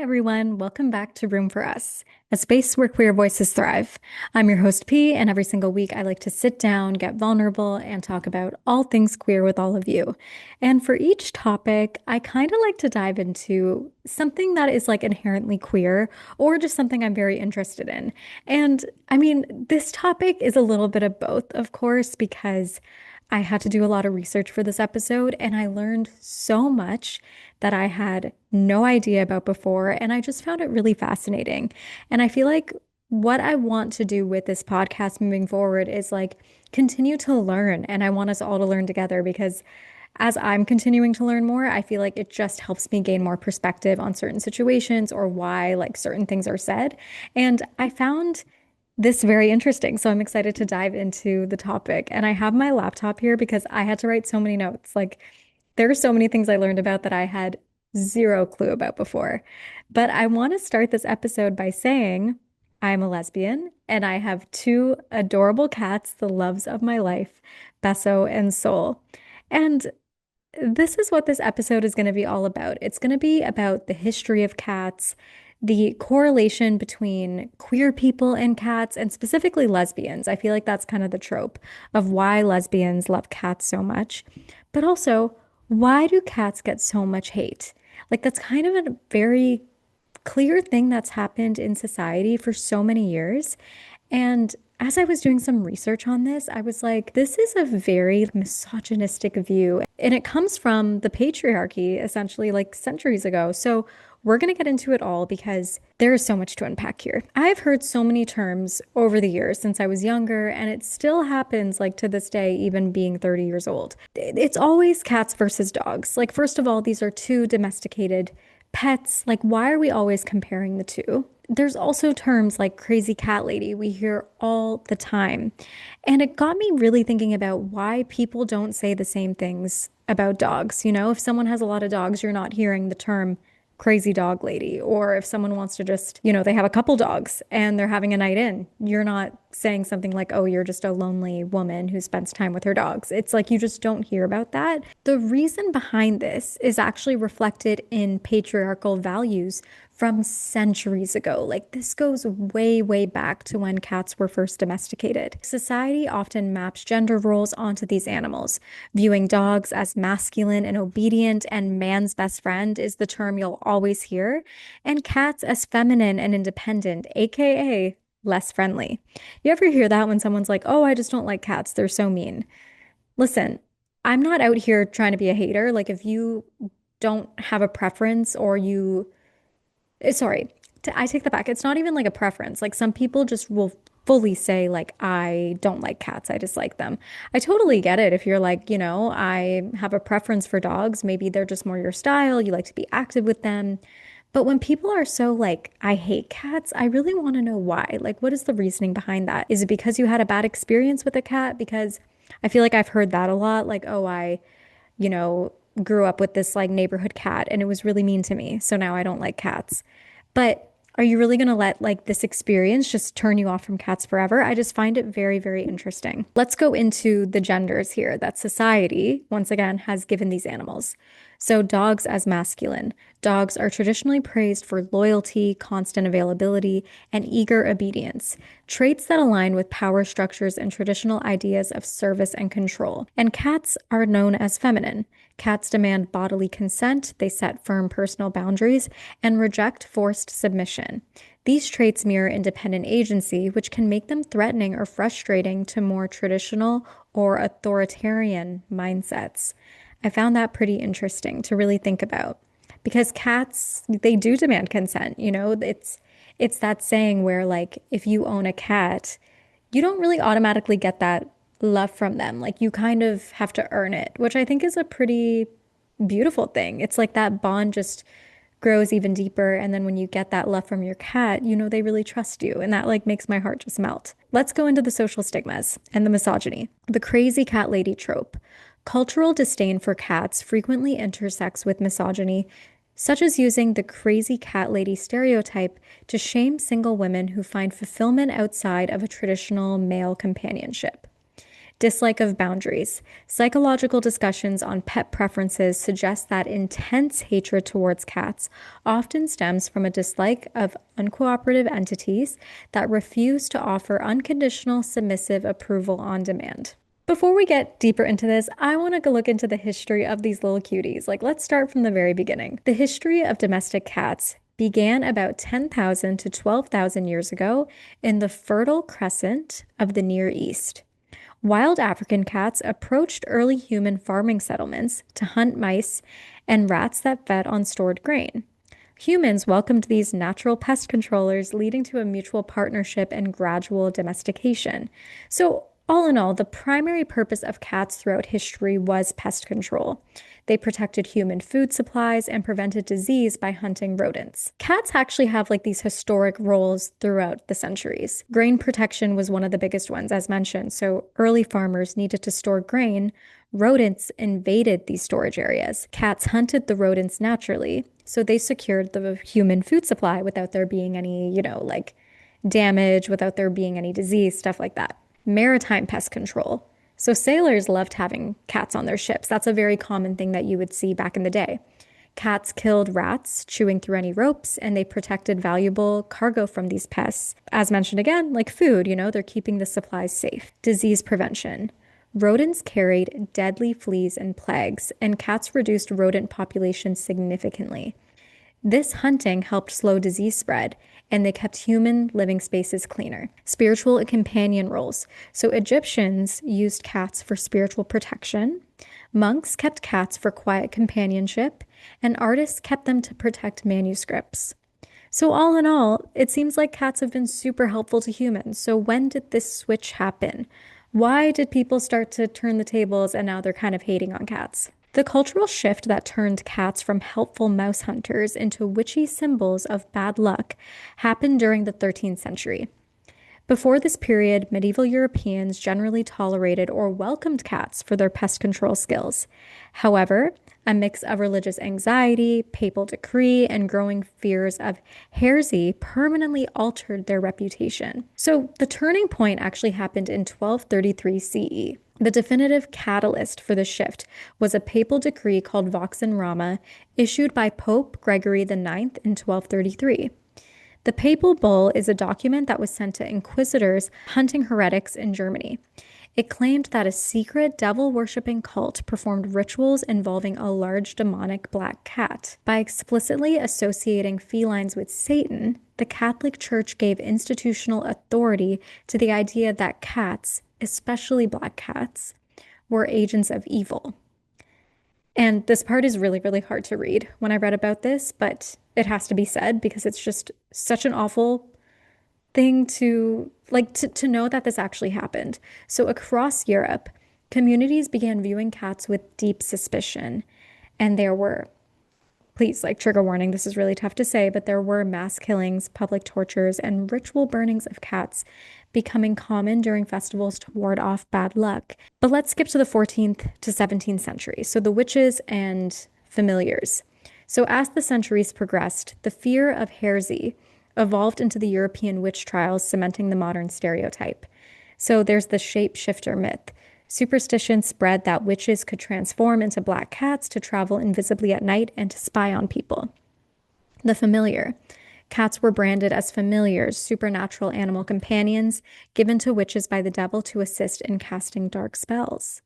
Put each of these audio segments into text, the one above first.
everyone. Welcome back to Room for Us, a space where queer voices thrive. I'm your host, P, and every single week I like to sit down, get vulnerable, and talk about all things queer with all of you. And for each topic, I kind of like to dive into something that is like inherently queer or just something I'm very interested in. And I mean, this topic is a little bit of both, of course, because I had to do a lot of research for this episode and I learned so much that I had no idea about before. And I just found it really fascinating. And I feel like what I want to do with this podcast moving forward is like continue to learn. And I want us all to learn together because as I'm continuing to learn more, I feel like it just helps me gain more perspective on certain situations or why like certain things are said. And I found this very interesting. So I'm excited to dive into the topic. And I have my laptop here because I had to write so many notes. Like there are so many things I learned about that I had zero clue about before. But I want to start this episode by saying I'm a lesbian and I have two adorable cats, the loves of my life, Besso and Soul. And this is what this episode is going to be all about. It's going to be about the history of cats, the correlation between queer people and cats, and specifically lesbians. I feel like that's kind of the trope of why lesbians love cats so much. But also, why do cats get so much hate? Like, that's kind of a very clear thing that's happened in society for so many years. And as I was doing some research on this, I was like, this is a very misogynistic view. And it comes from the patriarchy, essentially, like centuries ago. So we're going to get into it all because there is so much to unpack here. I've heard so many terms over the years since I was younger, and it still happens like to this day, even being 30 years old. It's always cats versus dogs. Like, first of all, these are two domesticated pets. Like, why are we always comparing the two? There's also terms like crazy cat lady we hear all the time. And it got me really thinking about why people don't say the same things about dogs. You know, if someone has a lot of dogs, you're not hearing the term crazy dog lady. Or if someone wants to just, they have a couple dogs and they're having a night in, you're not saying something like, oh, you're just a lonely woman who spends time with her dogs. It's like you just don't hear about that. The reason behind this is actually reflected in patriarchal values from centuries ago. Like this goes way, way back to when cats were first domesticated. Society often maps gender roles onto these animals. Viewing dogs as masculine and obedient and man's best friend is the term you'll always hear, and cats as feminine and independent, aka less friendly. You ever hear that when someone's like, oh, I just don't like cats, they're so mean? Listen, I'm not out here trying to be a hater. Like if you don't have a preference or you sorry, I take that back. It's not even like a preference. Like some people just will fully say like, I don't like cats. I dislike them. I totally get it. If you're like, I have a preference for dogs, maybe they're just more your style. You like to be active with them. But when people are so like, I hate cats, I really want to know why. Like, what is the reasoning behind that? Is it because you had a bad experience with a cat? Because I feel like I've heard that a lot. Like, oh, you know, grew up with this like neighborhood cat and it was really mean to me. So now I don't like cats. But are you really going to let like this experience just turn you off from cats forever? I just find it very, very interesting. Let's go into the genders here that society, once again, has given these animals. So, dogs as masculine. Dogs are traditionally praised for loyalty, constant availability, and eager obedience, traits that align with power structures and traditional ideas of service and control. And cats are known as feminine. Cats demand bodily consent, they set firm personal boundaries, and reject forced submission. These traits mirror independent agency, which can make them threatening or frustrating to more traditional or authoritarian mindsets. I found that pretty interesting to really think about because cats, they do demand consent. It's that saying where like if you own a cat, you don't really automatically get that love from them. Like you kind of have to earn it, which I think is a pretty beautiful thing. It's like that bond just grows even deeper. And then when you get that love from your cat, they really trust you. And that like makes my heart just melt. Let's go into the social stigmas and the misogyny. The crazy cat lady trope. Cultural disdain for cats frequently intersects with misogyny, such as using the crazy cat lady stereotype to shame single women who find fulfillment outside of a traditional male companionship. Dislike of boundaries. Psychological discussions on pet preferences suggest that intense hatred towards cats often stems from a dislike of uncooperative entities that refuse to offer unconditional submissive approval on demand. Before we get deeper into this, I want to go look into the history of these little cuties. Like, let's start from the very beginning. The history of domestic cats began about 10,000 to 12,000 years ago in the Fertile Crescent of the Near East. Wild African cats approached early human farming settlements to hunt mice and rats that fed on stored grain. Humans welcomed these natural pest controllers, leading to a mutual partnership and gradual domestication. So, all in all, the primary purpose of cats throughout history was pest control. They protected human food supplies and prevented disease by hunting rodents. Cats actually have like these historic roles throughout the centuries. Grain protection was one of the biggest ones, as mentioned. So early farmers needed to store grain. Rodents invaded these storage areas. Cats hunted the rodents naturally, so they secured the human food supply without there being any, like damage, without there being any disease, stuff like that. Maritime pest control. So sailors loved having cats on their ships. That's a very common thing that you would see back in the day. Cats killed rats, chewing through any ropes, and they protected valuable cargo from these pests. As mentioned again, like food, they're keeping the supplies safe. Disease prevention. Rodents carried deadly fleas and plagues, and cats reduced rodent populations significantly. This hunting helped slow disease spread, and they kept human living spaces cleaner. Spiritual and companion roles. So Egyptians used cats for spiritual protection. Monks kept cats for quiet companionship, and artists kept them to protect manuscripts. So all in all, it seems like cats have been super helpful to humans. So when did this switch happen? Why did people start to turn the tables and now they're kind of hating on cats? The cultural shift that turned cats from helpful mouse hunters into witchy symbols of bad luck happened during the 13th century. Before this period, medieval Europeans generally tolerated or welcomed cats for their pest control skills. However, a mix of religious anxiety, papal decree, and growing fears of heresy permanently altered their reputation. So the turning point actually happened in 1233 CE. The definitive catalyst for the shift was a papal decree called Vox in Rama, issued by Pope Gregory IX in 1233. The papal bull is a document that was sent to inquisitors hunting heretics in Germany. It claimed that a secret devil-worshipping cult performed rituals involving a large demonic black cat. By explicitly associating felines with Satan, the Catholic Church gave institutional authority to the idea that cats, especially black cats, were agents of evil. And this part is really, really hard to read when I read about this, but it has to be said because it's just such an awful thing to know that this actually happened. So across Europe, communities began viewing cats with deep suspicion. And there were, please, trigger warning, this is really tough to say, but there were mass killings, public tortures, and ritual burnings of cats becoming common during festivals to ward off bad luck. But let's skip to the 14th to 17th century. So the witches and familiars. So as the centuries progressed, the fear of heresy evolved into the European witch trials, cementing the modern stereotype. So there's the shapeshifter myth. Superstition spread that witches could transform into black cats to travel invisibly at night and to spy on people. The familiar. Cats were branded as familiars, supernatural animal companions given to witches by the devil to assist in casting dark spells.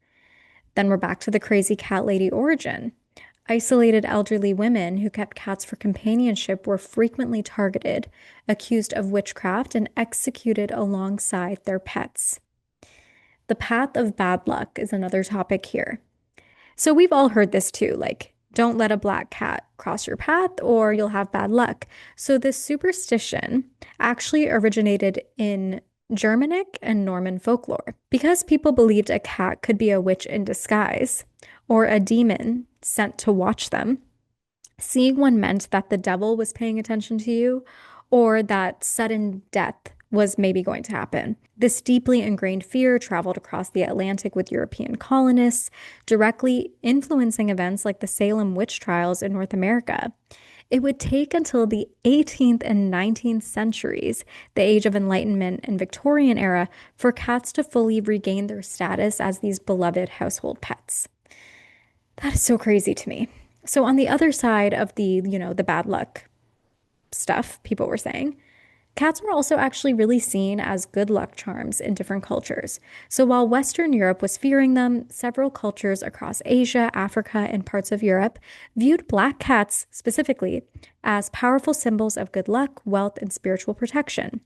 Then we're back to the crazy cat lady origin. Isolated elderly women who kept cats for companionship were frequently targeted, accused of witchcraft, and executed alongside their pets. The path of bad luck is another topic here. So we've all heard this too, don't let a black cat cross your path or you'll have bad luck. So this superstition actually originated in Germanic and Norman folklore. Because people believed a cat could be a witch in disguise or a demon sent to watch them, seeing one meant that the devil was paying attention to you or that sudden death was maybe going to happen. This deeply ingrained fear traveled across the Atlantic with European colonists, directly influencing events like the Salem witch trials in North America. It would take until the 18th and 19th centuries, the Age of Enlightenment and Victorian era, for cats to fully regain their status as these beloved household pets. That is so crazy to me. So on the other side of the bad luck stuff people were saying, cats were also actually really seen as good luck charms in different cultures. So while Western Europe was fearing them, several cultures across Asia, Africa, and parts of Europe viewed black cats specifically as powerful symbols of good luck, wealth, and spiritual protection.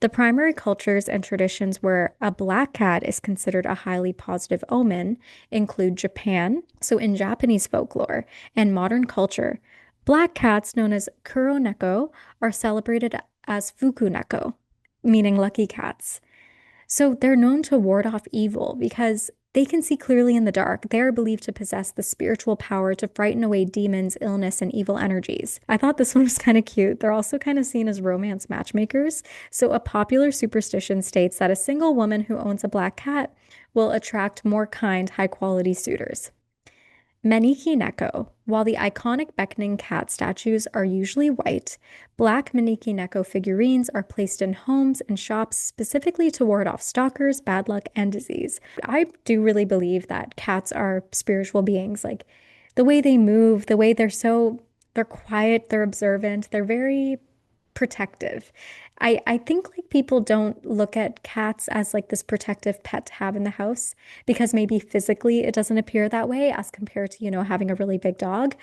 The primary cultures and traditions where a black cat is considered a highly positive omen include Japan. So, in Japanese folklore and modern culture, black cats known as kuroneko are celebrated as fukuneko, meaning lucky cats. So they're known to ward off evil because they can see clearly in the dark. They are believed to possess the spiritual power to frighten away demons, illness, and evil energies. I thought this one was kind of cute. They're also kind of seen as romance matchmakers. So a popular superstition states that a single woman who owns a black cat will attract more kind, high-quality suitors. Maneki Neko. While the iconic beckoning cat statues are usually white, black Maneki Neko figurines are placed in homes and shops specifically to ward off stalkers, bad luck, and disease. I do really believe that cats are spiritual beings. Like the way they move, the way they're quiet, they're observant, they're very protective. I think like people don't look at cats as like this protective pet to have in the house because maybe physically it doesn't appear that way as compared to, having a really big dog.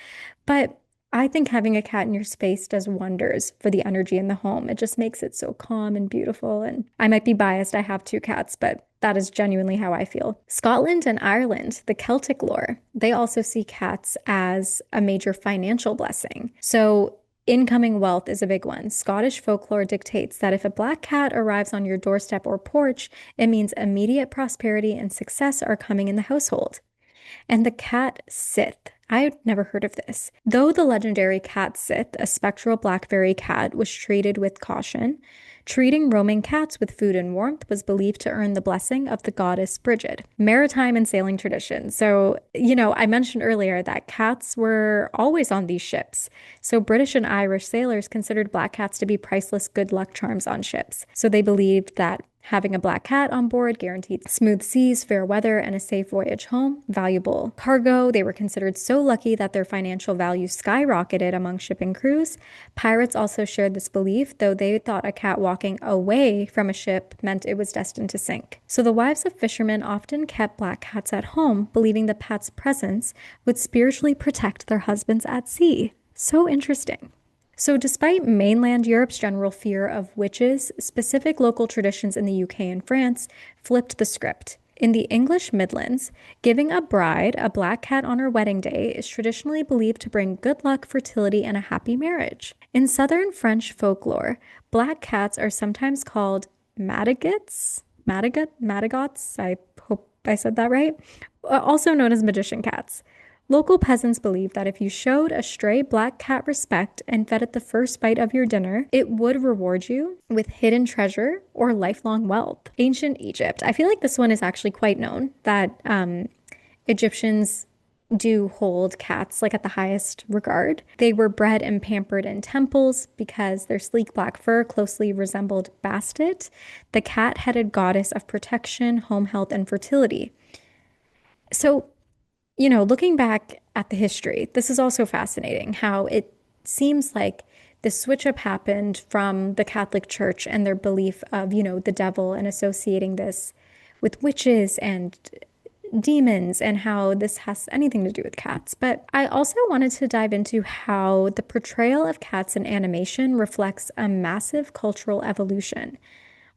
But I think having a cat in your space does wonders for the energy in the home. It just makes it so calm and beautiful. And I might be biased, I have two cats, but that is genuinely how I feel. Scotland and Ireland, the Celtic lore, they also see cats as a major financial blessing. So incoming wealth is a big one. Scottish folklore dictates that if a black cat arrives on your doorstep or porch, it means immediate prosperity and success are coming in the household. And the cat Sith. I'd never heard of this. Though the legendary cat Sith, a spectral blackberry cat, was treated with caution, treating roaming cats with food and warmth was believed to earn the blessing of the goddess Brigid. Maritime and sailing tradition. So, I mentioned earlier that cats were always on these ships. So British and Irish sailors considered black cats to be priceless good luck charms on ships. So they believed that having a black cat on board guaranteed smooth seas, fair weather, and a safe voyage home. Valuable cargo. They were considered so lucky that their financial value skyrocketed among shipping crews. Pirates also shared this belief, though they thought a cat walking away from a ship meant it was destined to sink. So the wives of fishermen often kept black cats at home, believing the pet's presence would spiritually protect their husbands at sea. So interesting. So, despite mainland Europe's general fear of witches, specific local traditions in the UK and France flipped the script. In the English Midlands, giving a bride a black cat on her wedding day is traditionally believed to bring good luck, fertility, and a happy marriage. In southern French folklore, black cats are sometimes called madagots. I hope I said that right. Also known as magician cats. Local peasants believed that if you showed a stray black cat respect and fed it the first bite of your dinner, it would reward you with hidden treasure or lifelong wealth. Ancient Egypt. I feel like this one is actually quite known that Egyptians do hold cats like at the highest regard. They were bred and pampered in temples because their sleek black fur closely resembled Bastet, the cat-headed goddess of protection, home health, and fertility. So looking back at the history, this is also fascinating how it seems like the switch up happened from the Catholic Church and their belief of, the devil and associating this with witches and demons and how this has anything to do with cats. But I also wanted to dive into how the portrayal of cats in animation reflects a massive cultural evolution.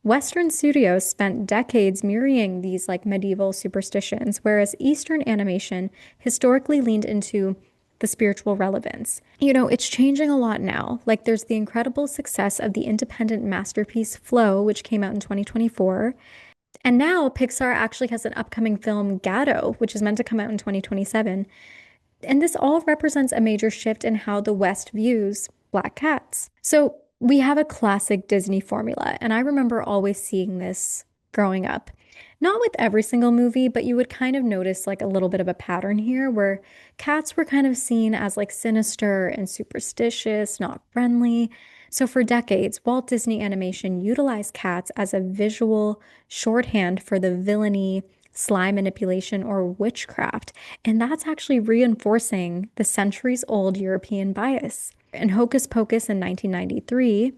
Western studios spent decades mirroring these like medieval superstitions, whereas Eastern animation historically leaned into the spiritual relevance. It's changing a lot now. Like there's the incredible success of the independent masterpiece Flow, which came out in 2024. And now Pixar actually has an upcoming film, Gatto, which is meant to come out in 2027. And this all represents a major shift in how the West views black cats. So we have a classic Disney formula, and I remember always seeing this growing up. Not with every single movie, but you would kind of notice like a little bit of a pattern here where cats were kind of seen as like sinister and superstitious, not friendly. So for decades, Walt Disney Animation utilized cats as a visual shorthand for the villainy, sly manipulation, or witchcraft. And that's actually reinforcing the centuries-old European bias. In Hocus Pocus in 1993,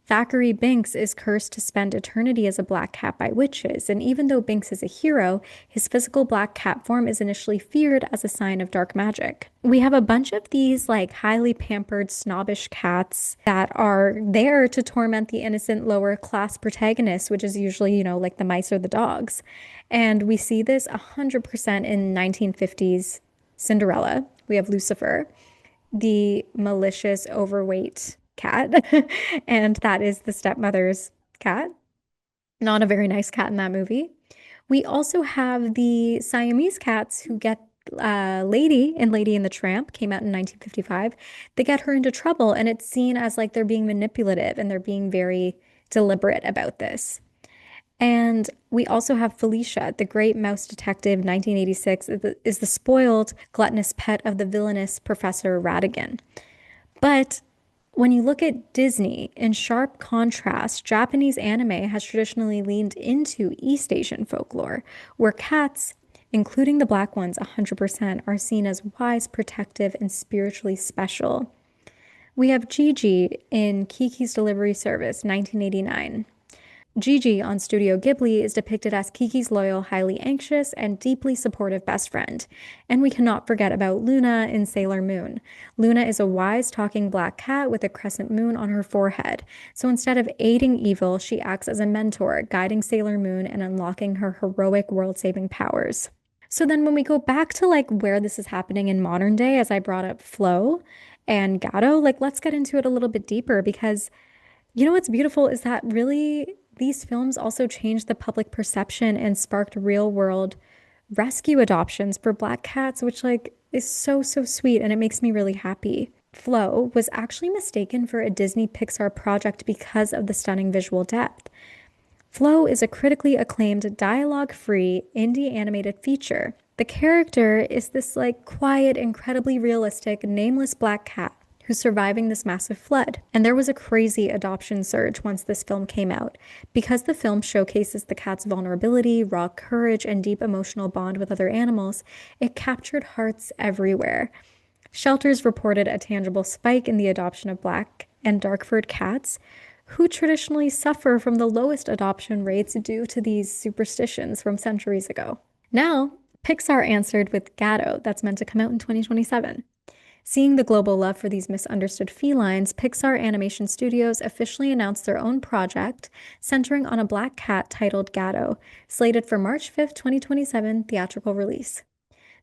Thackeray Binks is cursed to spend eternity as a black cat by witches, and even though Binks is a hero, his physical black cat form is initially feared as a sign of dark magic. We have a bunch of these like highly pampered, snobbish cats that are there to torment the innocent lower class protagonists, which is usually, like the mice or the dogs. And we see this 100% in 1950s Cinderella. We have Lucifer, the malicious, overweight cat, and that is the stepmother's cat. Not a very nice cat in that movie. We also have the Siamese cats who get Lady in Lady and the Tramp, came out in 1955. They get her into trouble, and it's seen as like they're being manipulative and they're being very deliberate about this. And we also have Felicia, the great mouse detective, 1986, is the spoiled, gluttonous pet of the villainous Professor Ratigan. But when you look at Disney, in sharp contrast, Japanese anime has traditionally leaned into East Asian folklore, where cats, including the black ones 100%, are seen as wise, protective, and spiritually special. We have Gigi in Kiki's Delivery Service, 1989. Gigi on Studio Ghibli is depicted as Kiki's loyal, highly anxious, and deeply supportive best friend. And we cannot forget about Luna in Sailor Moon. Luna is a wise, talking black cat with a crescent moon on her forehead. So instead of aiding evil, she acts as a mentor, guiding Sailor Moon and unlocking her heroic world-saving powers. So then when we go back to like where this is happening in modern day, as I brought up Flo and Gatto, like let's get into it a little bit deeper because what's beautiful is that really these films also changed the public perception and sparked real world rescue adoptions for black cats, which like is so, so sweet and it makes me really happy. Flo was actually mistaken for a Disney Pixar project because of the stunning visual depth. Flo is a critically acclaimed dialogue-free indie animated feature. The character is this like quiet, incredibly realistic, nameless black cat who's surviving this massive flood. And there was a crazy adoption surge once this film came out. Because the film showcases the cat's vulnerability, raw courage, and deep emotional bond with other animals, it captured hearts everywhere. Shelters reported a tangible spike in the adoption of black and dark-furred cats, who traditionally suffer from the lowest adoption rates due to these superstitions from centuries ago. Now, Pixar answered with Gatto, that's meant to come out in 2027. Seeing the global love for these misunderstood felines, Pixar Animation Studios officially announced their own project centering on a black cat titled Gatto, slated for March 5th, 2027 theatrical release.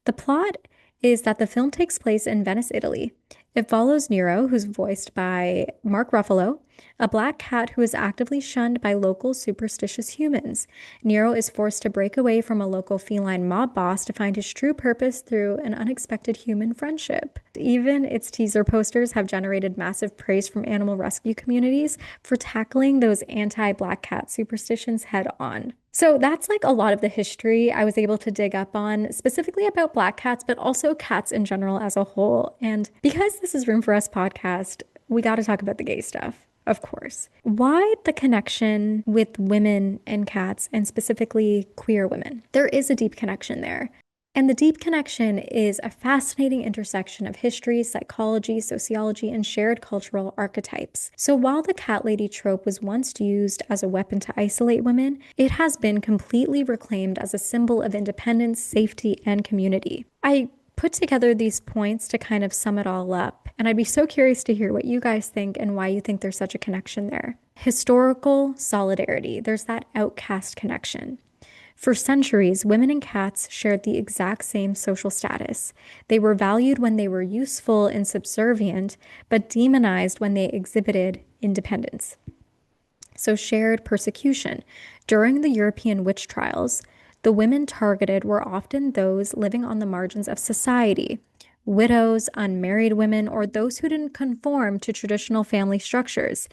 The plot is that the film takes place in Venice, Italy. It follows Nero, who's voiced by Mark Ruffalo, a black cat who is actively shunned by local superstitious humans. Nero is forced to break away from a local feline mob boss to find his true purpose through an unexpected human friendship. Even its teaser posters have generated massive praise from animal rescue communities for tackling those anti-black cat superstitions head on. So that's like a lot of the history I was able to dig up on, specifically about black cats, but also cats in general as a whole. And because this is Room for Us podcast, we got to talk about the gay stuff, of course. Why the connection with women and cats, and specifically queer women? There is a deep connection there. And the deep connection is a fascinating intersection of history, psychology, sociology, and shared cultural archetypes. So while the cat lady trope was once used as a weapon to isolate women, it has been completely reclaimed as a symbol of independence, safety, and community. I put together these points to kind of sum it all up, and I'd be so curious to hear what you guys think and why you think there's such a connection there. Historical solidarity. There's that outcast connection. For centuries, women and cats shared the exact same social status. They were valued when they were useful and subservient, but demonized when they exhibited independence. So, shared persecution. During the European witch trials, the women targeted were often those living on the margins of society, widows, unmarried women, or those who didn't conform to traditional family structures.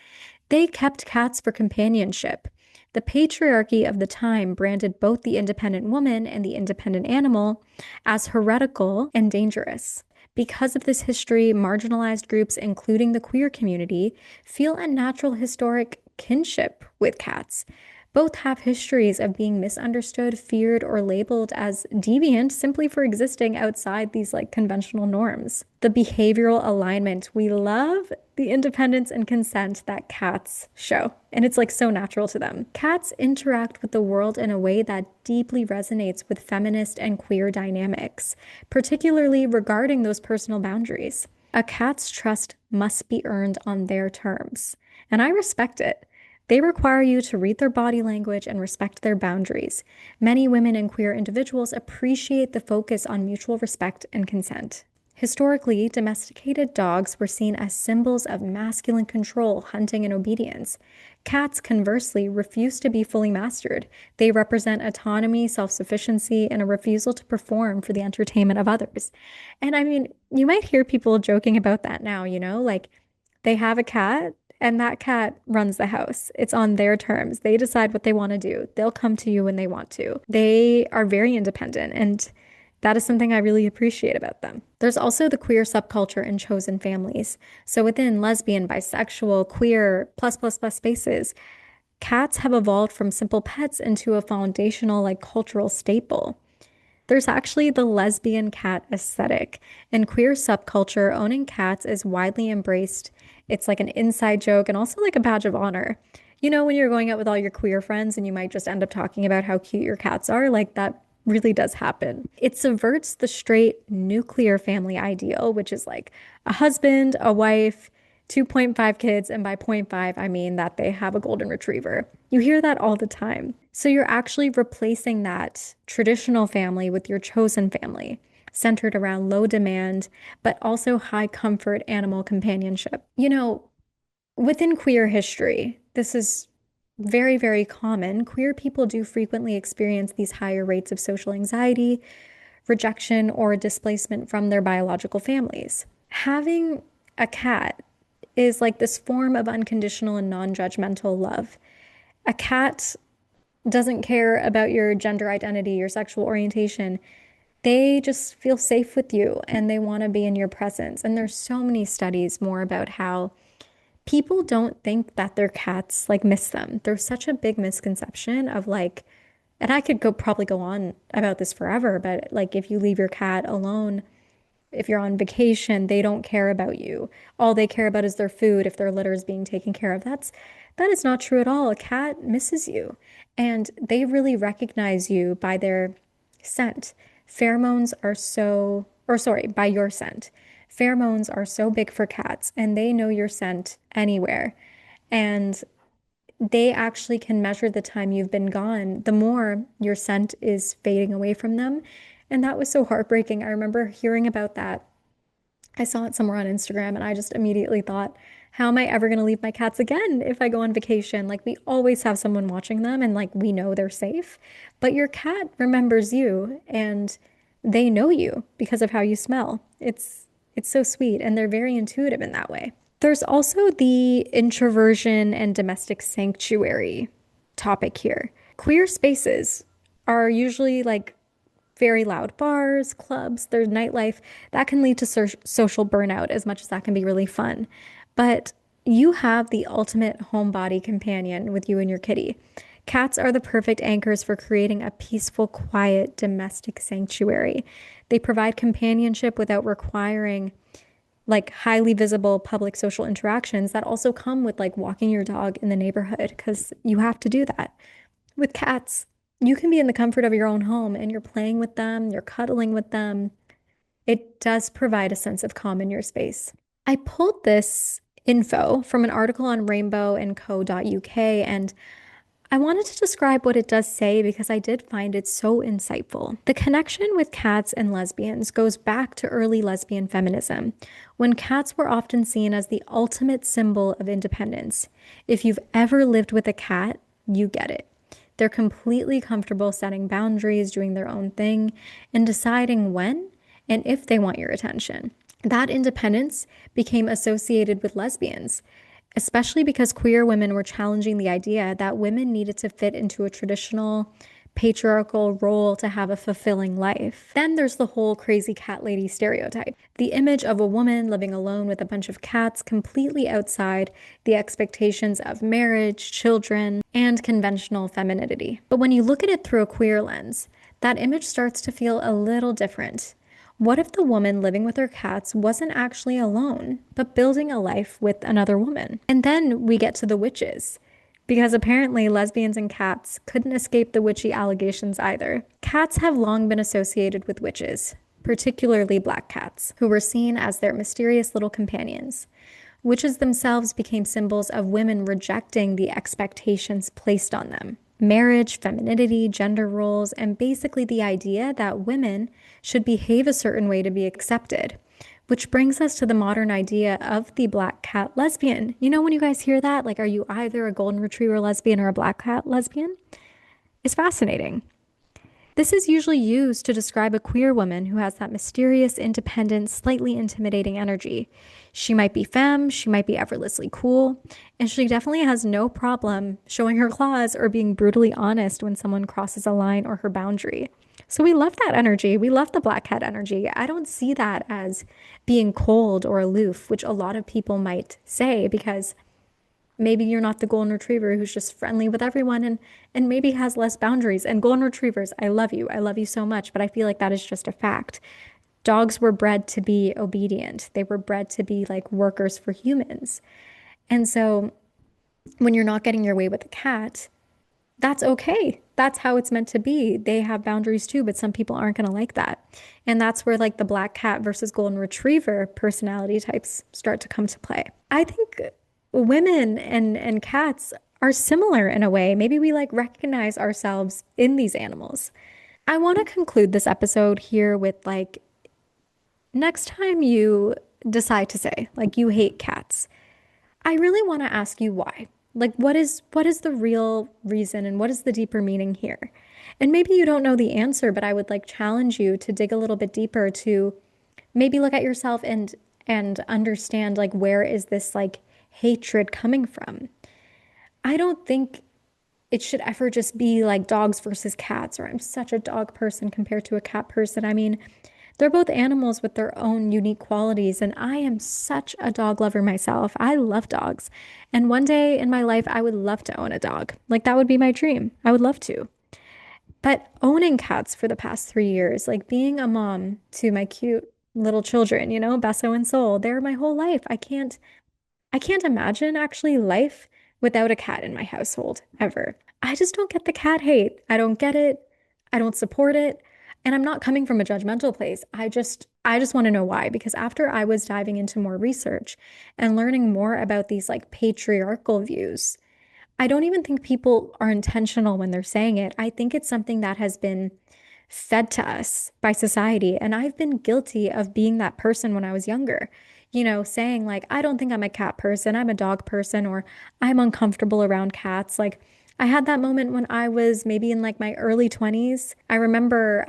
They kept cats for companionship. The patriarchy of the time branded both the independent woman and the independent animal as heretical and dangerous. Because of this history, marginalized groups, including the queer community, feel a natural historic kinship with cats. Both have histories of being misunderstood, feared, or labeled as deviant simply for existing outside these like conventional norms. The behavioral alignment, we love the independence and consent that cats show, and it's like so natural to them. Cats interact with the world in a way that deeply resonates with feminist and queer dynamics, particularly regarding those personal boundaries. A cat's trust must be earned on their terms, and I respect it. They require you to read their body language and respect their boundaries. Many women and queer individuals appreciate the focus on mutual respect and consent. Historically, domesticated dogs were seen as symbols of masculine control, hunting, and obedience. Cats, conversely, refuse to be fully mastered. They represent autonomy, self-sufficiency, and a refusal to perform for the entertainment of others. And I mean, you might hear people joking about that now, like they have a cat and that cat runs the house. It's on their terms. They decide what they want to do. They'll come to you when they want to. They are very independent, and that is something I really appreciate about them. There's also the queer subculture in chosen families. So within lesbian, bisexual, queer, plus plus plus spaces, cats have evolved from simple pets into a foundational, like cultural staple. There's actually the lesbian cat aesthetic. In queer subculture, owning cats is widely embraced. It's like an inside joke and also like a badge of honor. When you're going out with all your queer friends and you might just end up talking about how cute your cats are, like that really does happen. It subverts the straight nuclear family ideal, which is like a husband, a wife, 2.5 kids, and by point 0.5, I mean that they have a golden retriever. You hear that all the time. So you're actually replacing that traditional family with your chosen family, centered around low demand, but also high comfort animal companionship. Within queer history, this is very, very common. Queer people do frequently experience these higher rates of social anxiety, rejection, or displacement from their biological families. Having a cat is like this form of unconditional and non-judgmental love. A cat doesn't care about your gender identity, your sexual orientation. They just feel safe with you and they want to be in your presence. And there's so many studies more about how people don't think that their cats like miss them. There's such a big misconception of like, and I could probably go on about this forever, but like if you leave your cat alone, if you're on vacation, they don't care about you. All they care about is their food if their litter is being taken care of. That is not true at all. A cat misses you, and they really recognize you by their scent. Pheromones are so, or sorry, by your scent. Pheromones are so big for cats, and they know your scent anywhere. And they actually can measure the time you've been gone, the more your scent is fading away from them. And that was so heartbreaking. I remember hearing about that. I saw it somewhere on Instagram and I just immediately thought, how am I ever going to leave my cats again if I go on vacation? Like we always have someone watching them and like we know they're safe. But your cat remembers you and they know you because of how you smell. It's so sweet and they're very intuitive in that way. There's also the introversion and domestic sanctuary topic here. Queer spaces are usually like very loud bars, clubs, there's nightlife. That can lead to social burnout as much as that can be really fun. But you have the ultimate homebody companion with you and your kitty. Cats are the perfect anchors for creating a peaceful, quiet, domestic sanctuary. They provide companionship without requiring like highly visible public social interactions that also come with like walking your dog in the neighborhood because you have to do that. With cats, you can be in the comfort of your own home and you're playing with them, you're cuddling with them. It does provide a sense of calm in your space. I pulled this info from an article on rainbowandco.uk and I wanted to describe what it does say because I did find it so insightful. The connection with cats and lesbians goes back to early lesbian feminism, when cats were often seen as the ultimate symbol of independence. If you've ever lived with a cat, you get it. They're completely comfortable setting boundaries, doing their own thing, and deciding when and if they want your attention. That independence became associated with lesbians. especially because queer women were challenging the idea that women needed to fit into a traditional patriarchal role to have a fulfilling life. Then there's the whole crazy cat lady stereotype, the image of a woman living alone with a bunch of cats completely outside the expectations of marriage, children, and conventional femininity. But when you look at it through a queer lens, that image starts to feel a little different. What if the woman living with her cats wasn't actually alone, but building a life with another woman? And then we get to the witches, because apparently lesbians and cats couldn't escape the witchy allegations either. Cats have long been associated with witches, particularly black cats, who were seen as their mysterious little companions. Witches themselves became symbols of women rejecting the expectations placed on them. Marriage, femininity, gender roles, and basically the idea that women should behave a certain way to be accepted. Which brings us to the modern idea of the black cat lesbian. You know, when you guys hear that, like, are you either a golden retriever lesbian or a black cat lesbian? It's fascinating. This is usually used to describe a queer woman who has that mysterious, independent, slightly intimidating energy. She might be femme, she might be effortlessly cool, and she definitely has no problem showing her claws or being brutally honest when someone crosses a line or her boundary. So we love that energy. We love the black cat energy. I don't see that as being cold or aloof, which a lot of people might say because maybe you're not the golden retriever who's just friendly with everyone and maybe has less boundaries. And golden retrievers, I love you. I love you so much, but I feel like that is just a fact. Dogs were bred to be obedient. They were bred to be like workers for humans. And so when you're not getting your way with a cat, that's okay. That's how it's meant to be. They have boundaries too, but some people aren't going to like that. And that's where like the black cat versus golden retriever personality types start to come to play. I think women and cats are similar in a way. Maybe we like recognize ourselves in these animals. I want to conclude this episode here with like next time you decide to say like you hate cats, I really want to ask you why. Like what is the real reason and what is the deeper meaning here? And maybe you don't know the answer, but I would like challenge you to dig a little bit deeper to maybe look at yourself and understand like where is this like hatred coming from? I don't think it should ever just be like dogs versus cats, or I'm such a dog person compared to a cat person. I mean, they're both animals with their own unique qualities, and I am such a dog lover myself. I love dogs. And one day in my life, I would love to own a dog. Like, that would be my dream. I would love to. But owning cats for the past 3 years, like being a mom to my cute little children, you know, Besso and Soul, they're my whole life. I can't imagine actually life without a cat in my household ever. I just don't get the cat hate. I don't get it. I don't support it. And I'm not coming from a judgmental place. I just want to know why, because after I was diving into more research and learning more about these like patriarchal views, I don't even think people are intentional when they're saying it. I think it's something that has been fed to us by society. And I've been guilty of being that person when I was younger, you know, saying like, I don't think I'm a cat person, I'm a dog person, or I'm uncomfortable around cats. Like, I had that moment when I was maybe in like my early 20s. I remember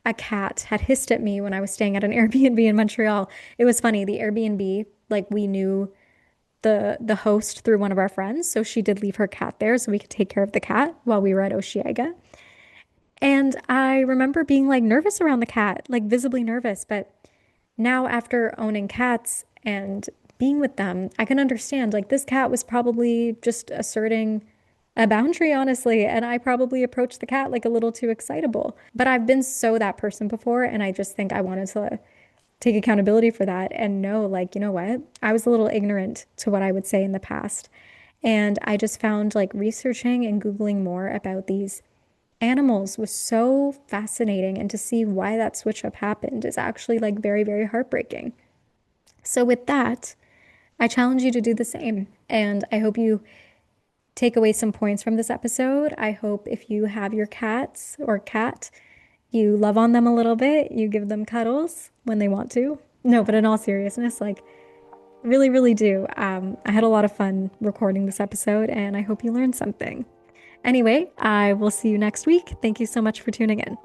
a cat had hissed at me when I was staying at an Airbnb in Montreal. It was funny, the Airbnb, like we knew the host through one of our friends, so she did leave her cat there so we could take care of the cat while we were at Osheaga. And I remember being like nervous around the cat, like visibly nervous. But now, after owning cats and being with them, I can understand like this cat was probably just asserting a boundary, honestly. And I probably approached the cat like a little too excitable. But I've been so that person before. And I just think I wanted to take accountability for that and know, like, you know what? I was a little ignorant to what I would say in the past. And I just found like researching and Googling more about these animals was so fascinating. And to see why that switch up happened is actually like very, very heartbreaking. So, with that, I challenge you to do the same. And I hope you take away some points from this episode. I hope if you have your cats or cat, you love on them a little bit, you give them cuddles when they want to. No, but in all seriousness, like really, really do. I had a lot of fun recording this episode and I hope you learned something. Anyway, I will see you next week. Thank you so much for tuning in.